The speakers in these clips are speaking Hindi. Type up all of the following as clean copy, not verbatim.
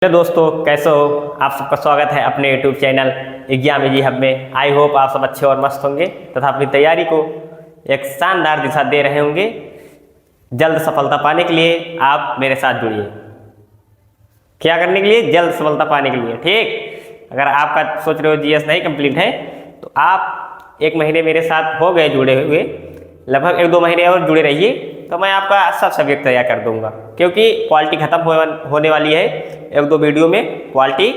हेलो दोस्तों, कैसे हो? आप सबका स्वागत है अपने YouTube channel exam easy hub में। आई होप आप सब अच्छे और मस्त होंगे तथा अपनी तैयारी को एक शानदार दिशा दे रहे होंगे। जल्द सफलता पाने के लिए आप मेरे साथ जुड़िए। क्या करने के लिए? जल्द सफलता पाने के लिए। ठीक, अगर आपका सोच रहे हो जीएस नहीं कंप्लीट है तो आप 1 महीने मेरे साथ हो गए जुड़े हुए, लगभग 1-2 महीने और जुड़े रहिए तो मैं आपका सब सब्जेक्ट तैयार कर दूंगा, क्योंकि क्वालिटी खत्म होने वाली है। 1-2 वीडियो में क्वालिटी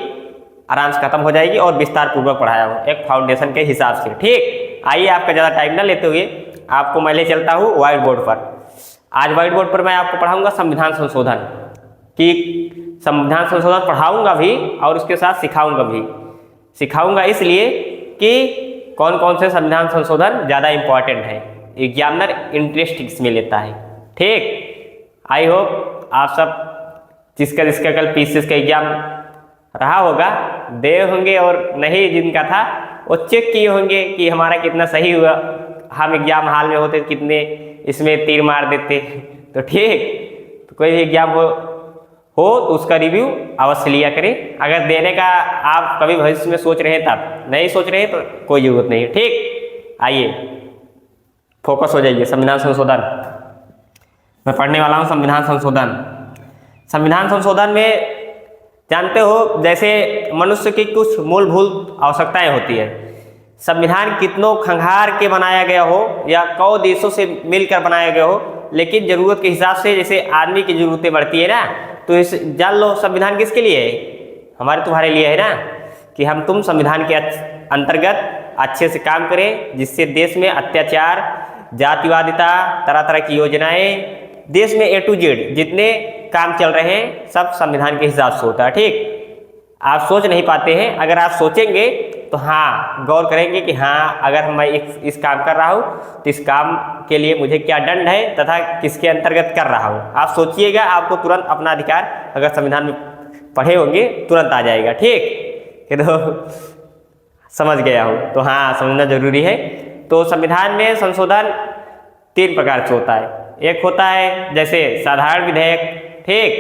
आराम से खत्म हो जाएगी और विस्तार पूर्वक पढ़ाया हूँ एक फाउंडेशन के हिसाब से। ठीक, आइए आपका ज़्यादा टाइम ना लेते हुए आपको मैं ले चलता हूँ व्हाइट बोर्ड पर। आज व्हाइट बोर्ड पर मैं आपको पढ़ाऊँगा संविधान संशोधन की। संविधान संशोधन पढ़ाऊँगा भी और उसके साथ सिखाऊँगा भी। सिखाऊँगा इसलिए कि कौन कौन से संविधान संशोधन ज़्यादा इम्पॉर्टेंट है, एग्जामिनर इंटरेस्ट इसमें लेता है। ठीक, आई होप आप सब जिसका कल पीसीएस का एग्जाम रहा होगा दे होंगे, और नहीं जिनका था वो चेक किए होंगे कि हमारा कितना सही हुआ। हम एग्जाम हाल में होते कितने इसमें तीर मार देते। तो ठीक, तो कोई भी एग्जाम हो तो उसका रिव्यू अवश्य लिया करें। अगर देने का आप कभी भविष्य में सोच रहे हैं, तब नहीं सोच रहे हैं तो कोई ज़रूरत नहीं है। ठीक, आइए फोकस हो जाइए। संविधान संशोधन मैं पढ़ने वाला हूँ। संविधान संशोधन। संविधान संशोधन में जानते हो, जैसे मनुष्य की कुछ मूलभूत आवश्यकताएं होती है। संविधान कितनों खंगार के बनाया गया हो या कई देशों से मिलकर बनाया गया हो, लेकिन जरूरत के हिसाब से जैसे आदमी की जरूरतें बढ़ती है ना, तो इस जान लो संविधान किसके लिए है? हमारे तुम्हारे लिए है ना, कि हम तुम संविधान के अंतर्गत अच्छे से काम करें, जिससे देश में अत्याचार, जातिवादिता, तरह तरह की योजनाएं, देश में A to Z जितने काम चल रहे हैं सब संविधान के हिसाब से होता है। ठीक, आप सोच नहीं पाते हैं। अगर आप सोचेंगे तो हाँ, गौर करेंगे कि हाँ, अगर मैं इस काम कर रहा हूँ तो इस काम के लिए मुझे क्या दंड है तथा किसके अंतर्गत कर रहा हूँ। आप सोचिएगा, आपको तुरंत अपना अधिकार अगर संविधान में पढ़े होंगे तुरंत आ जाएगा। ठीक, कि तो समझ गया हूँ, तो हाँ समझना जरूरी है। तो संविधान में संशोधन 3 प्रकार से होता है। एक होता है जैसे साधारण विधेयक। ठीक,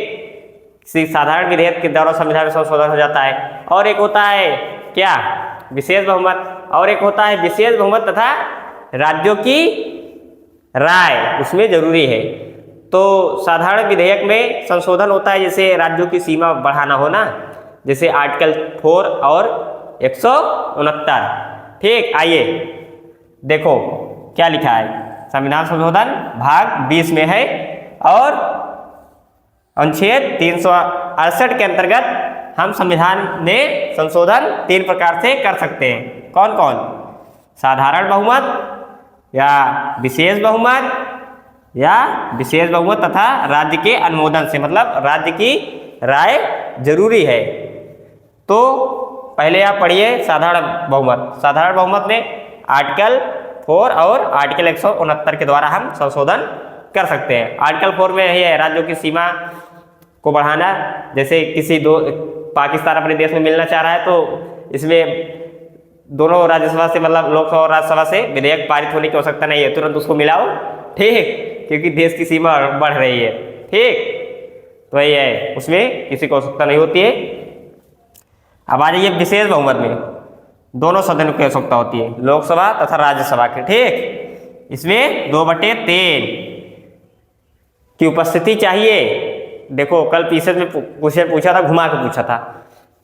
साधारण विधेयक के द्वारा संविधान में संशोधन हो जाता है। और एक होता है क्या? विशेष बहुमत। और एक होता है विशेष बहुमत तथा राज्यों की राय उसमें जरूरी है। तो साधारण विधेयक में संशोधन होता है जैसे राज्यों की सीमा बढ़ाना हो ना, जैसे आर्टिकल 4 और 169। ठीक, आइए देखो क्या लिखा है। संविधान संशोधन भाग 20 में है और अनुच्छेद 368 के अंतर्गत हम संविधान में संशोधन 3 प्रकार से कर सकते हैं। कौन कौन? साधारण बहुमत या विशेष बहुमत या विशेष बहुमत तथा राज्य के अनुमोदन से, मतलब राज्य की राय जरूरी है। तो पहले आप पढ़िए साधारण बहुमत। साधारण बहुमत में आर्टिकल 4 और आर्टिकल 169 के द्वारा हम संशोधन कर सकते हैं। आर्टिकल 4 में यही है राज्यों की सीमा को बढ़ाना। जैसे पाकिस्तान अपने देश में मिलना चाह रहा है तो इसमें दोनों राज्यसभा से, मतलब लोकसभा और राज्यसभा से विधेयक पारित होने की आवश्यकता नहीं है, तुरंत उसको मिलाओ। ठीक, क्योंकि देश की सीमा बढ़ रही है। ठीक, तो यही है, उसमें किसी को आवश्यकता नहीं होती है। अब आ जाइए विशेष बहुमत में दोनों सदनों की आवश्यकता होती है, लोकसभा तथा राज्यसभा की। ठीक, इसमें 2/3 की उपस्थिति चाहिए। देखो कल पीसीएस में पूछा था, घुमा के पूछा था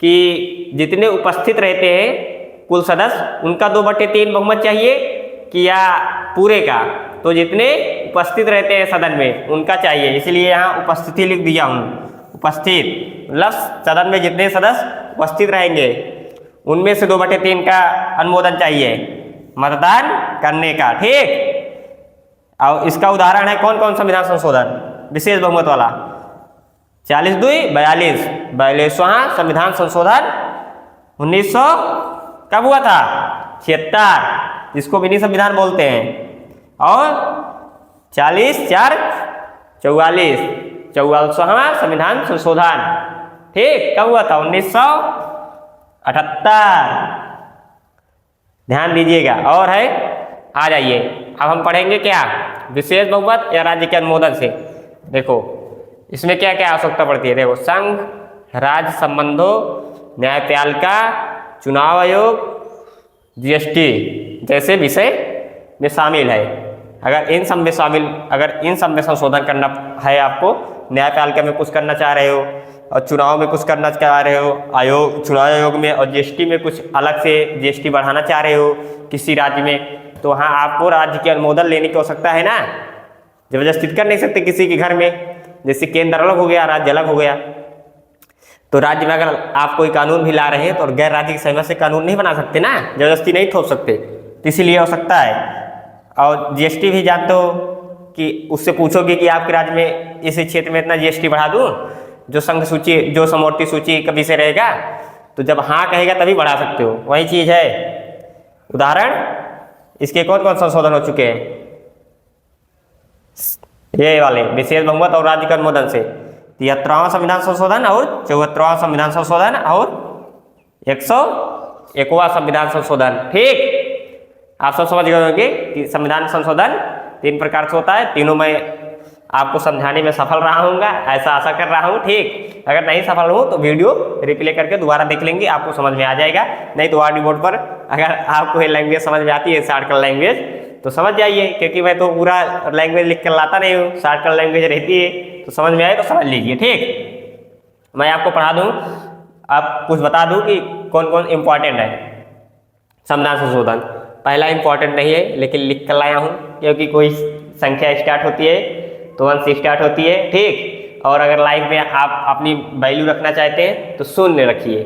कि जितने उपस्थित रहते हैं कुल सदस्य उनका 2/3 बहुमत चाहिए कि या पूरे का। तो जितने उपस्थित रहते हैं सदन में उनका चाहिए, इसलिए यहाँ उपस्थिति लिख दिया हूँ। उपस्थित मतलब सदन में जितने सदस्य उपस्थित रहेंगे उनमें से 2/3 का अनुमोदन चाहिए मतदान करने का। ठीक, और इसका उदाहरण है कौन कौन संविधान संशोधन विशेष बहुमत वाला? 40-2-42 42वां संविधान संशोधन 1900 कब हुआ था? 76, जिसको मिनी संविधान बोलते हैं। और 40-4-44 44वां संविधान संशोधन। ठीक, कब हुआ था? 1978। ध्यान दीजिएगा। और है, आ जाइए अब हम पढ़ेंगे क्या? विशेष बहुमत या राज्य के अनुमोदन से। देखो इसमें क्या क्या आवश्यकता पड़ती है। देखो संघ राज्य संबंधों, न्यायपालिका, चुनाव आयोग, जीएसटी जैसे विषय में शामिल है। अगर इन सब में संशोधन करना है आपको, न्यायपालिका में कुछ करना चाह रहे हो और चुनाव में कुछ करना चाह रहे हो, चुनाव आयोग में और जीएसटी में कुछ अलग से जीएसटी बढ़ाना चाह रहे हो किसी राज्य में, तो हाँ आपको राज्य के अनुमोदन लेने की आवश्यकता है ना। जबरदस्ती कर नहीं सकते किसी के घर में, जैसे केंद्र अलग हो गया राज्य अलग हो गया। तो राज्य में अगर आप कोई कानून भी ला रहे हैं तो गैर राज्य की सहमति से कानून नहीं बना सकते ना, जबरदस्ती नहीं थोप सकते, तो इसीलिए हो सकता है। और जीएसटी भी जानते हो कि उससे पूछोगे कि आपके राज्य में इस क्षेत्र में इतना जीएसटी बढ़ा दूं, जो समवर्ती सूची कभी से रहेगा, तो जब हाँ कहेगा तभी बढ़ा सकते हो, वही चीज़ है। उदाहरण इसके कौन कौन संशोधन हो चुके हैं, ये वाले विशेष बहुमत और राज्य के अनुमोदन से 73वां संविधान संशोधन और 74वां संविधान संशोधन और 101वां संविधान संशोधन। ठीक, आप सब समझ गए होंगे कि संविधान संशोधन 3 प्रकार से होता है। तीनों मैं आपको समझाने में सफल रहा हूँगा, ऐसा आशा कर रहा हूँ। ठीक, अगर नहीं सफल हो तो वीडियो रिप्ले करके दोबारा देख लेंगे, आपको समझ में आ जाएगा। नहीं तो वार्ड बोर्ड पर अगर आपको ये लैंग्वेज समझ में आती है, शॉर्टकट लैंग्वेज, तो समझ जाइए, क्योंकि मैं तो पूरा लैंग्वेज लिख कर लाता नहीं हूँ, शॉर्टकट लैंग्वेज रहती है, तो समझ में आए तो समझ लीजिए। ठीक, मैं आपको पढ़ा दूँ, आप कुछ बता दूँ कि कौन कौन इम्पॉर्टेंट है संविधान संशोधन। पहला इम्पॉर्टेंट नहीं है लेकिन लिख कर लाया हूँ, क्योंकि कोई संख्या स्टार्ट होती है तो 1 से स्टार्ट होती है। ठीक, और अगर लाइफ में आप अपनी वैल्यू रखना चाहते हैं तो शून्य रखिए।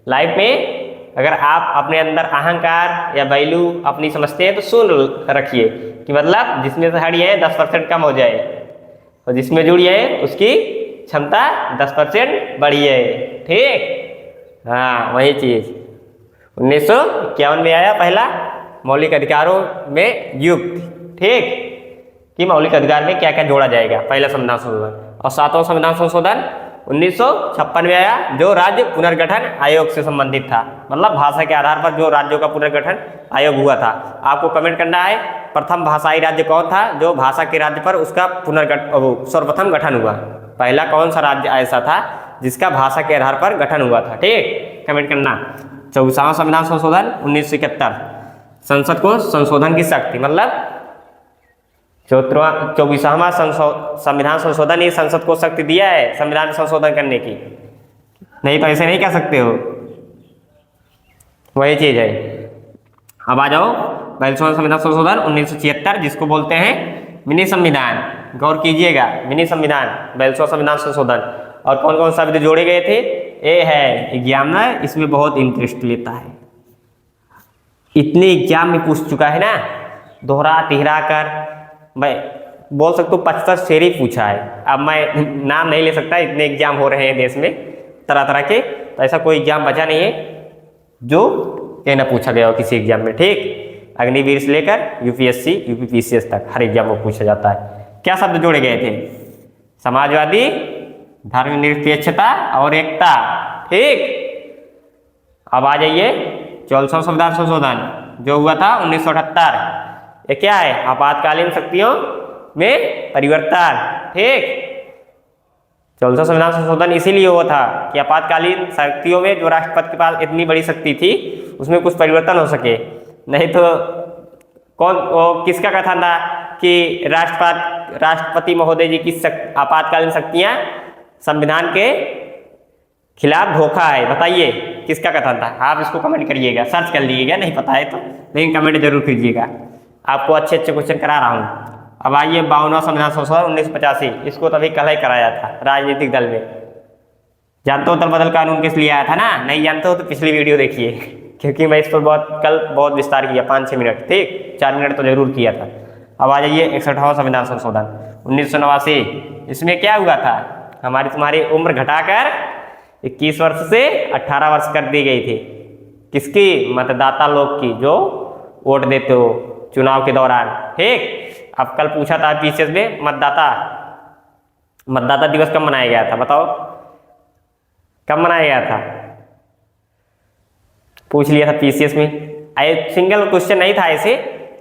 लाइफ में अगर आप अपने अंदर अहंकार या वैल्यू अपनी समझते हैं तो शून्य रखिए, कि मतलब जिसमें से हटी है 10% कम हो जाए और जिसमें जुड़ी है उसकी क्षमता 10% बढ़ी है। ठीक, हाँ वही चीज़ 1951 में आया पहला मौलिक अधिकारों में युक्त। ठीक, कि मौलिक अधिकार में क्या क्या जोड़ा जाएगा, पहला संविधान संशोधन। और 7वां संविधान संशोधन 1956 में आया, जो राज्य पुनर्गठन आयोग से संबंधित था, मतलब भाषा के आधार पर जो राज्यों का पुनर्गठन आयोग हुआ था। आपको कमेंट करना है प्रथम भाषाई राज्य कौन था, जो भाषा के राज्य पर उसका सर्वप्रथम गठन हुआ। पहला कौन सा राज्य ऐसा था जिसका भाषा के आधार पर गठन हुआ था। ठीक, कमेंट करना। 24वां संविधान संशोधन 1971, संसद को संशोधन की शक्ति, मतलब 24वां संविधान संशोधन ही संसद को शक्ति दिया है संविधान संशोधन करने की, नहीं तो ऐसे नहीं कह सकते हो, वही चीज है। अब आ जाओ 42वां संविधान संशोधन 1976, जिसको बोलते हैं मिनी संविधान। गौर कीजिएगा, मिनी संविधान 42वां संविधान संशोधन। और कौन कौन शब्द जोड़े गए थे, ये है एग्जामिनर इसमें बहुत इंटरेस्ट लेता है, इतने एग्जाम में पूछ चुका है ना, दोहरा तिहरा कर, मैं बोल सकता हूँ 75 शेर ही पूछा है। अब मैं नाम नहीं ले सकता, इतने एग्जाम हो रहे हैं देश में तरह तरह के, तो ऐसा कोई एग्जाम बचा नहीं है जो ये ना पूछा गया हो किसी एग्जाम में। ठीक, अग्निवीर से लेकर यूपीएससी यूपीपीसीएस तक हर एग्जाम में पूछा जाता है। क्या शब्द जोड़े गए थे, समाजवादी, धर्मनिरपेक्षता और एकता। ठीक, अब आ जाइए 44वां संविधान संशोधन जो हुआ था 1978, ये क्या है, आपातकालीन शक्तियों में परिवर्तन। ठीक, 44वां संविधान संशोधन इसीलिए हुआ था कि आपातकालीन शक्तियों में जो राष्ट्रपति के पास इतनी बड़ी शक्ति थी उसमें कुछ परिवर्तन हो सके, नहीं तो किसका कथन था कि राष्ट्रपति महोदय जी की आपातकालीन शक्तियां संविधान के खिलाफ धोखा है। बताइए किसका कथन था, आप इसको कमेंट करिएगा, सर्च कर लीजिएगा, नहीं पता है तो, लेकिन कमेंट जरूर कीजिएगा, आपको अच्छे अच्छे क्वेश्चन करा रहा हूँ। अब आइए 52वां संविधान संशोधन 1985, इसको तभी कल ही कराया था राजनीतिक दल में। जानते हो दल बदल कानून किस लिए आया था ना, नहीं जानते हो तो पिछली वीडियो देखिए, क्योंकि मैं इस पर कल बहुत विस्तार किया, 5-6 मिनट, ठीक 4 मिनट तो जरूर किया था। अब आ जाइए 61वां संविधान संशोधन 1989, इसमें क्या हुआ था, तुम्हारी उम्र घटाकर 21 वर्ष से 18 वर्ष कर दी गई थी। किसकी, मतदाता लोग की, जो वोट देते हो चुनाव के दौरान। ठीक, अब कल पूछा था पीसीएस में मतदाता दिवस कब मनाया गया था, बताओ कब मनाया गया था, पूछ लिया था पीसीएस में। सिंगल क्वेश्चन नहीं था ऐसे,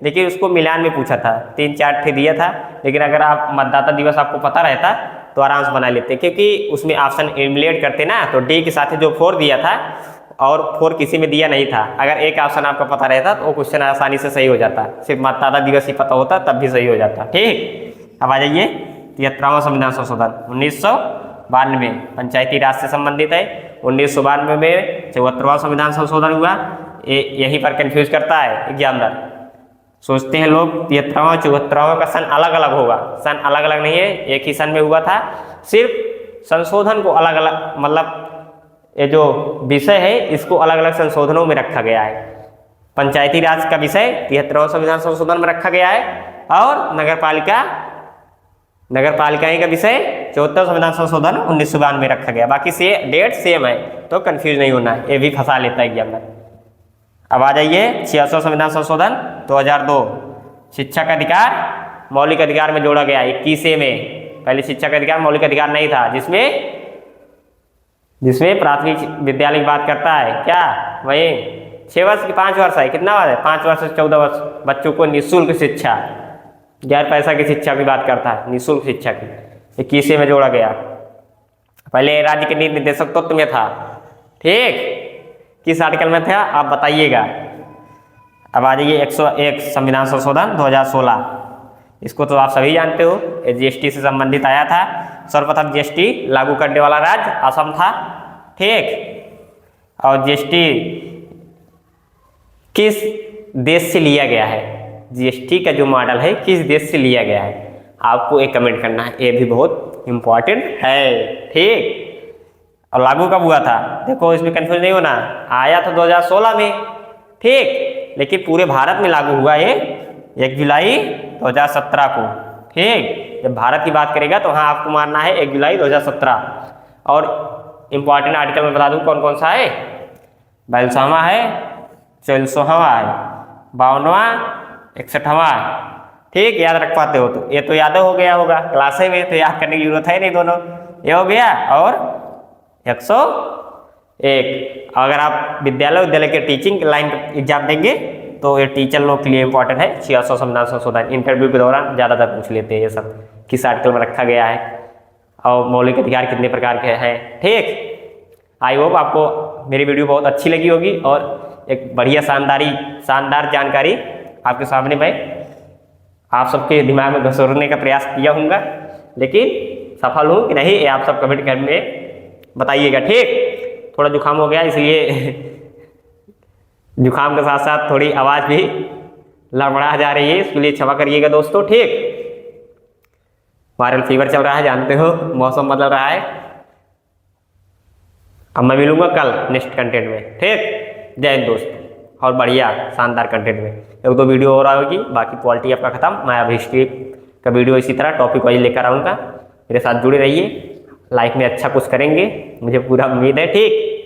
लेकिन उसको मिलान में पूछा था, 3-4 ठे दिया था। लेकिन अगर आप मतदाता दिवस आपको पता रहता तो आराम से बना लेते, क्योंकि उसमें ऑप्शन एलिमिनेट करते ना, तो डी के साथ जो 4 दिया था और 4 किसी में दिया नहीं था, अगर एक ऑप्शन आपका पता रहता तो वो क्वेश्चन आसानी से सही हो जाता, सिर्फ मतदाता दिवस ही पता होता तब भी सही हो जाता। ठीक, अब आ जाइए 73वां संविधान संशोधन 1992 पंचायती राज से संबंधित है। 1992 में 74वां संविधान संशोधन हुआ। यहीं पर कंफ्यूज करता है एग्जामिनर, सोचते हैं लोग 73वां 74वां का सन अलग अलग होगा, सन अलग अलग नहीं है, एक ही सन में हुआ था, सिर्फ संशोधन को अलग अलग, मतलब ये जो विषय है इसको अलग अलग संशोधनों में रखा गया है। पंचायती राज का विषय 73वां संविधान संशोधन में रखा गया है और नगर पालिकाएं का विषय 74वां संविधान संशोधन 1992 में रखा गया। बाकी से डेट सेम है, तो कंफ्यूज नहीं होना है, ये भी फंसा लेता है एग्जामिनर। अब आ जाइए 86वां संविधान संशोधन 2002 शिक्षा का अधिकार मौलिक अधिकार में जोड़ा गया 21 में। पहले शिक्षा का अधिकार मौलिक अधिकार नहीं था, जिसमें प्राथमिक विद्यालय की बात करता है क्या, वही 6 वर्ष की 5 वर्ष है, कितना बार है 5 वर्ष से 14 वर्ष बच्चों को निःशुल्क शिक्षा, गैर पैसा की शिक्षा की बात करता है, निःशुल्क शिक्षा की 21 में जोड़ा गया। पहले राज्य के नीति निर्देशक तत्व में था, ठीक, किस आर्टिकल में था आप बताइएगा। अब आ जाइए 101 संविधान संशोधन 2016, इसको तो आप सभी जानते हो, जीएसटी से संबंधित आया था। सर्वप्रथम जीएसटी लागू करने वाला राज्य असम था, ठीक, और जीएसटी किस देश से लिया गया है, जीएसटी का जो मॉडल है किस देश से लिया गया है, आपको एक कमेंट करना है, ये भी बहुत इंपॉर्टेंट है, ठीक। और लागू कब हुआ था, देखो इसमें कंफ्यूज नहीं होना, आया था 2016 में, ठीक, लेकिन पूरे भारत में लागू हुआ ये 1 जुलाई 2017 को, ठीक। जब भारत की बात करेगा तो हाँ आपको मानना है 1 जुलाई 2017। और इम्पॉर्टेंट आर्टिकल में बता दूं कौन कौन सा है, 42वां है, 44वां है, 52वां, 61वां, ठीक, याद रख पाते हो तो ये तो याद हो गया होगा, क्लास में तो याद करने की जरूरत है नहीं, दोनों ये हो गया। और 101, अगर आप विद्यालय के टीचिंग लाइन एग्जाम देंगे तो ये टीचर लोग के लिए इंपॉर्टेंट है। 86वां संविधान संशोधन इंटरव्यू के दौरान ज़्यादातर पूछ लेते हैं ये सब, किस आर्टिकल में रखा गया है और मौलिक अधिकार कितने प्रकार के हैं, ठीक। आई होप आपको मेरी वीडियो बहुत अच्छी लगी होगी और एक बढ़िया शानदार जानकारी आपके सामने मैं आप सबके दिमाग में घसोरने का प्रयास किया हूँगा, लेकिन सफल हूँ कि नहीं ये आप सब कमेंट करके बताइएगा, ठीक। थोड़ा जुकाम हो गया इसलिए जुकाम के साथ साथ थोड़ी आवाज़ भी लड़बड़ा जा रही है, इसके लिए क्षमा करिएगा दोस्तों, ठीक। वायरल फीवर चल रहा है, जानते हो, मौसम बदल रहा है। अब मैं मिलूंगा कल नेक्स्ट कंटेंट में, ठीक। जय हिंद दोस्तों, और बढ़िया शानदार कंटेंट में 1-2 वीडियो हो रहा होगी, बाकी पॉलिटी आपका खत्म, मैं अब हिस्ट्री का वीडियो इसी तरह टॉपिक वाइज लेकर आऊँगा। मेरे साथ जुड़े रहिए, लाइफ में अच्छा कुछ करेंगे, मुझे पूरा उम्मीद है, ठीक।